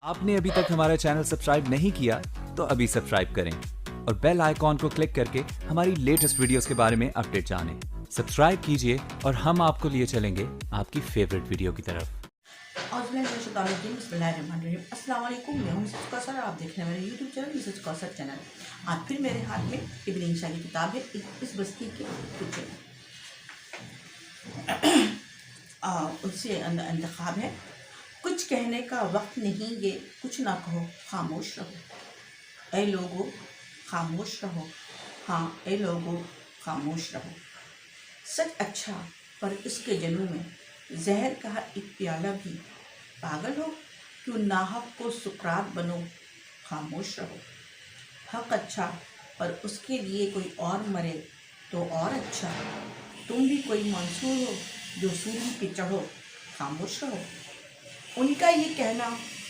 آپ نے ابھی تک ہمارا چینل سبسکرائب نہیں کیا تو ابھی سبسکرائب کریں اور بیل آئیکن کو کلک کر کے ہماری لیٹسٹ ویڈیوز کے بارے میں اپڈیٹ جانیں. سبسکرائب کیجئے اور ہم آپ کو لیے چلیں گے آپ کی فیوریٹ ویڈیو کی طرف. السلام علیکم، میں ہوں مسز کوثر. آپ دیکھ رہے ہیں میرے یوٹیوب چینل مسز کوثر چینل. آج پھر میرے ہاتھ میں ابن انشا کی کتاب ہے اس بستی کے کچھ اس سے انتخاب ہے. کچھ کہنے کا وقت نہیں، یہ کچھ نہ کہو، خاموش رہو. اے لوگو خاموش رہو، ہاں اے لوگو خاموش رہو. سچ اچھا پر اس کے جنوں میں زہر کا ایک پیالہ بھی. پاگل ہو کیوں ناحق کو سکرات بنو، خاموش رہو. حق اچھا پر اس کے لیے کوئی اور مرے تو اور اچھا. تم بھی کوئی منصور ہو جو سولی پہ چڑھو، خاموش رہو. ان کا یہ کہنا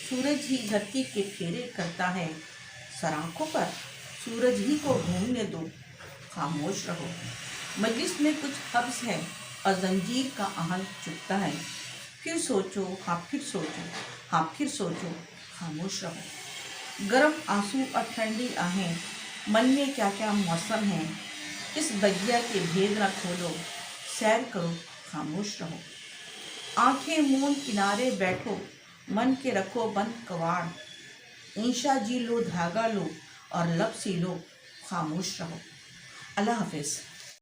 سورج ہی دھرتی کے پھیرے کرتا ہے، سرآنکھوں پر سورج ہی کو گھومنے دو، خاموش رہو. مجلس میں کچھ حبس ہے اور زنجیر کا آہن چبھتا ہے. پھر سوچو، ہاں پھر سوچو، ہاں پھر سوچو، خاموش رہو. گرم آنسو اور ٹھنڈی آہیں، من میں کیا کیا موسم ہیں. اس بگیا کے بھید نہ کھولو، سیر کرو، خاموش رہو. آنکھیں مون کنارے بیٹھو، من کے رکھو بند کواڑ. انشا جی لو، دھاگا لو اور لب سی لو، خاموش رہو. اللہ حافظ.